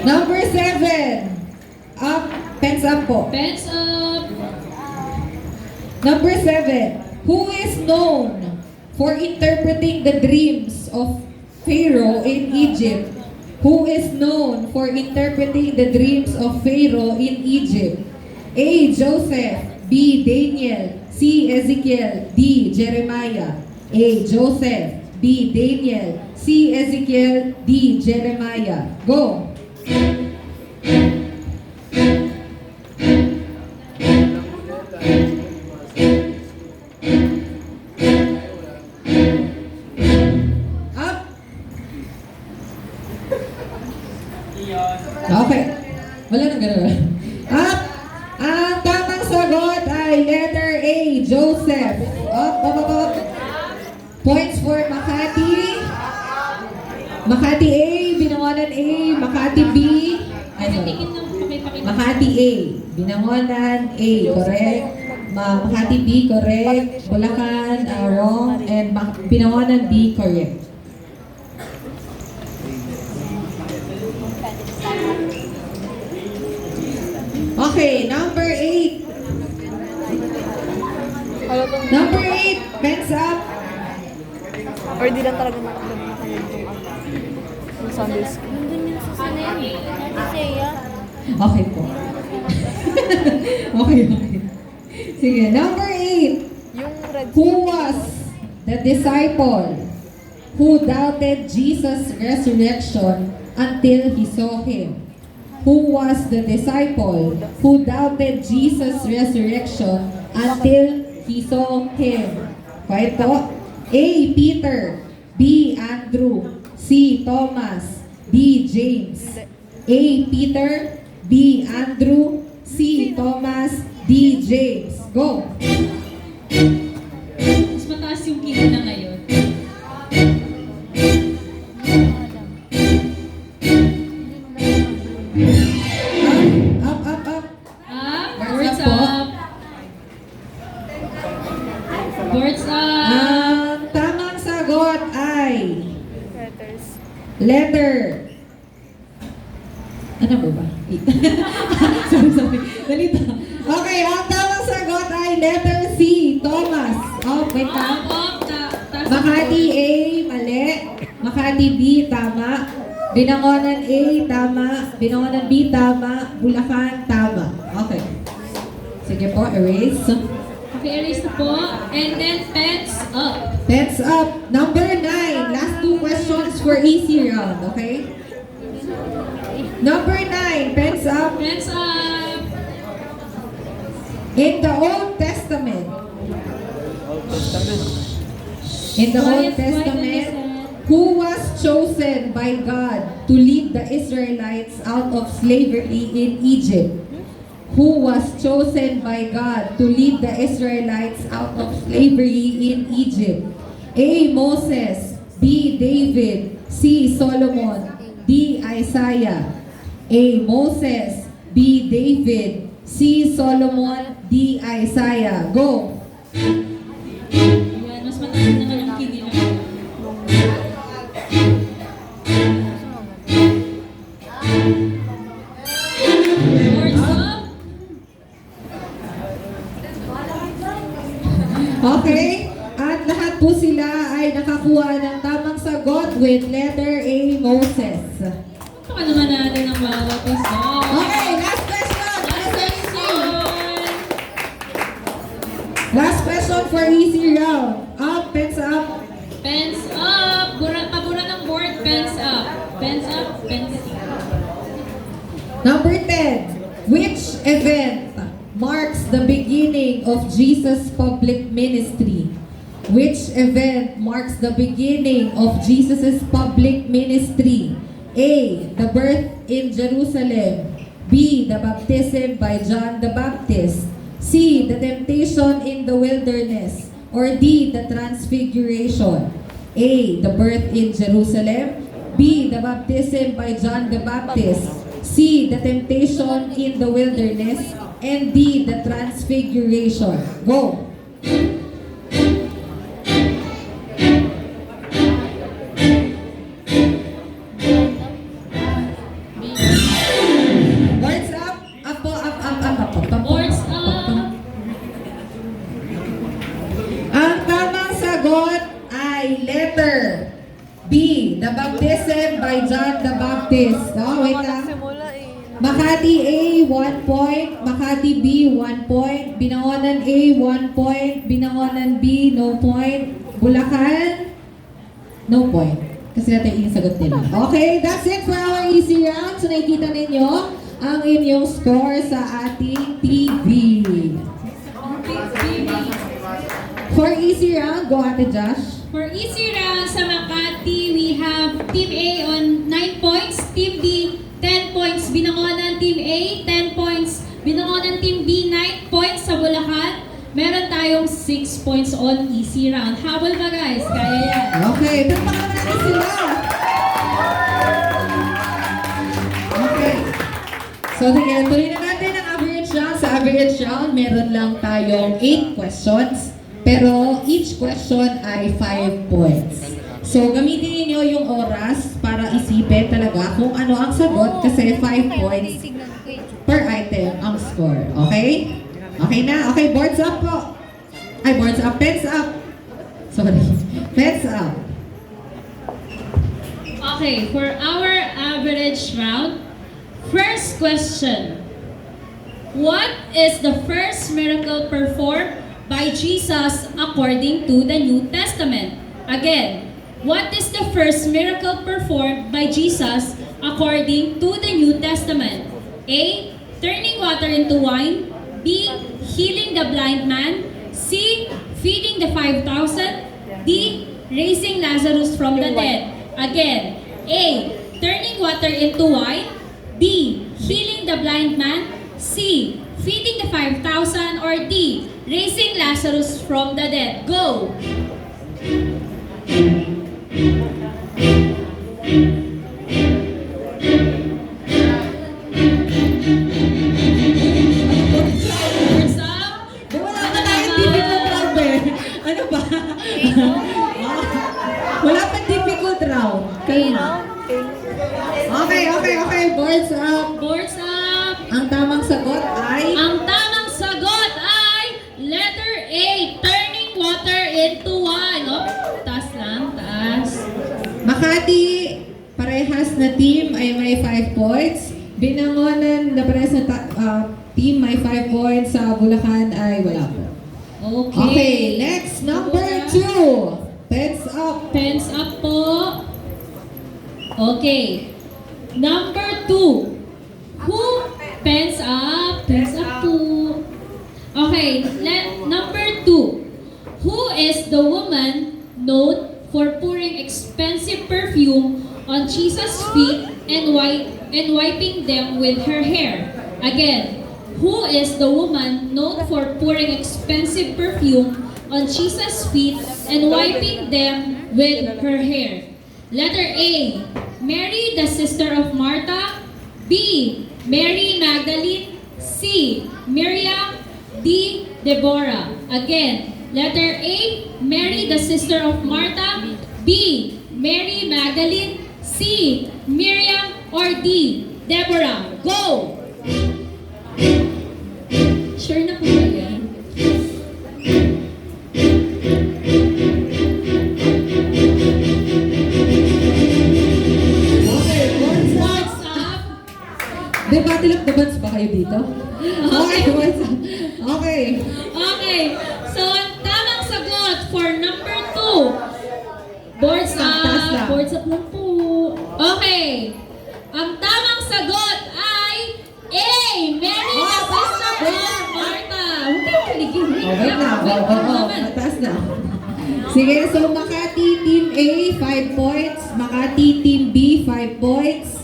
Number 7. Up. Pens up po. Pens up. Number 7. Who is known for interpreting the dreams of Pharaoh in Egypt? Who is known for interpreting the dreams of Pharaoh in Egypt? A. Joseph. B. Daniel. C. Ezekiel. D. Jeremiah. A. Joseph. B. Daniel. C. Ezekiel. D. Jeremiah. Go! Up! Okay. Wala nang gano'n. Up! Ang tamang sagot ay letter A, Joseph. Up, up, up, up. Points for Makati. Makati A, Binangonan A, Makati B. Ay, sorry. Tingin ng pakipakita. Makati A, Binangonan A, correct. Makati B, correct. Bulacan, wrong. And Binangonan B, correct. Okay, number 8. Number 8, pens up. Or di lang talaga nakakalimutan yung Sunday school. Nandun yun sa sanay. Ate Seiya. Okay po. Okay. Sige, number 8. Yung red Who was the disciple who doubted Jesus' resurrection until he saw him? Who was the disciple who doubted Jesus' resurrection until he saw him? Quiet po. A. Peter. B. Andrew. C. Thomas. D. James. A. Peter. B. Andrew. C. Thomas. D. James. Go! Mas mataas yung kilo na ngayon. Up, up, up. Up. Boards Boards up po. up. Boards up. Ang tamang sagot ay letters. letter. Ano ba ba? sorry. Dalito. Okay, ang tamang sagot ay letter C, Thomas. Oh, wait ka. Up, up. Taas. Makati A, mali. Makati B, tama. Binangonan A, tama. Binangonan B, tama. Bulacan, tama. Okay. Sige po, erase. Okay, erase na po. And then pens up. Pens up. Number 9. Last 2 questions for easy round, okay? Number 9. Pens up. Pens up. In the Old Testament. In the Old Quiet, quiet, Testament, listen. who was chosen by God to lead the Israelites out of slavery in Egypt? Who was chosen by God to lead the Israelites out of slavery in Egypt? A. Moses. B. David. C. Solomon. D. Isaiah. A. Moses. B. David. C. Solomon. D. Isaiah. Go! Ayan, mas mataas naman yung kilo na ngayon. Boards up. Okay? At lahat po sila ay nakakuha ng tamang sagot with letter A, Moses. Baka naman natin ang bawat isa. Okay, last question. Last question. Last question for easy round. Up, pens up. Pens up. Pabura ng board. Pens up. Pens up. Pens up. Number 10. Which event marks the beginning of Jesus' public ministry? Which event marks the beginning of Jesus' public ministry? A. The birth in Jerusalem. B. The baptism by John the Baptist. C. The temptation in the wilderness. Or D. The transfiguration. A. The birth in Jerusalem. B. The baptism by John the Baptist. C. The temptation in the wilderness. And D. The transfiguration. Go! by John the Baptist. Oh, wait Ako lang. nagsimula eh. Makati A, 1 point. Makati B, 1 point. Binangonan A, 1 point. Binangonan B, no point. Bulacan, no point. Kasi natin yung sagot nila. Okay, that's it for our easy round. So nakikita ninyo ang inyong score sa ating TV. For easy round, go Ate Josh. For easy round sa Makati, we have Team A on 9 points, Team B 10 points, Binangonan Team A 10 points, Binangonan Team B 9 points sa Bulacan. Meron tayong 6 points on easy round. Habol ba guys? Kaya yan. Okay, palpakan natin sila. Okay. So, sige, tuloy na natin ang average round. Sa average round, meron lang tayong 8 questions. Pero each question ay 5 points. So, gamitin niyo yung oras para isipin talaga kung ano ang sagot kasi 5 points per item ang score. Okay? Okay na? Okay, boards up po. Ay, boards up. Pens up. Sorry. Pens up. Okay, for our average round, first question. What is the first miracle performed by Jesus according to the New Testament? Again, what is the first miracle performed by Jesus according to the New Testament? A. Turning water into wine. B. Healing the blind man. C. Feeding the 5,000. D. Raising Lazarus from the dead. Again, A. Turning water into wine. B. Healing the blind man. C. Feeding the 5,000. Or D. Raising Lazarus from the dead. Go! Words up. Wala na tayong difficult round eh. Ano ba? Wala pa difficult round. Kalma. Okay. Boards up. Boards up. Ang tamang sagot ay... Ang tamang sagot ay letter A, turning water into wine. Oh, taas lang, taas. Makati, parehas na team ay may 5 points. Binangonan na parehas na team may 5 points. Sa Bulacan ay wala po. Okay. Okay, next, number 2. Pens up. Pens up po. Okay. Number 2. Who? Pens up. Pens up po. Okay. Number 2. Who is the woman known for pouring expensive perfume on Jesus' feet and wiping them with her hair? Again, who is the woman known for pouring expensive perfume on Jesus' feet and wiping them with her hair? Letter A, Mary, the sister of Martha. B, Mary Magdalene. C, Miriam. D, Deborah. Again, letter A, Mary, the sister of Martha. B, Mary Magdalene. C, Miriam. Or D, Deborah. Go! Sure na po ba yan? Okay, boards up. What's up? May battle of the bands ba kayo dito? Okay, boards up. Okay. Okay, so ang tamang sagot for number 2. Boards Taas lang. up. Boards up lang po. Okay. Ang tamang sagot ay A. Mary, the sister of Martha. Huwag kayong kiligin. Okay na. Oo, mataas na. Sige, so Makati Team A, 5 points. Makati Team B, 5 points.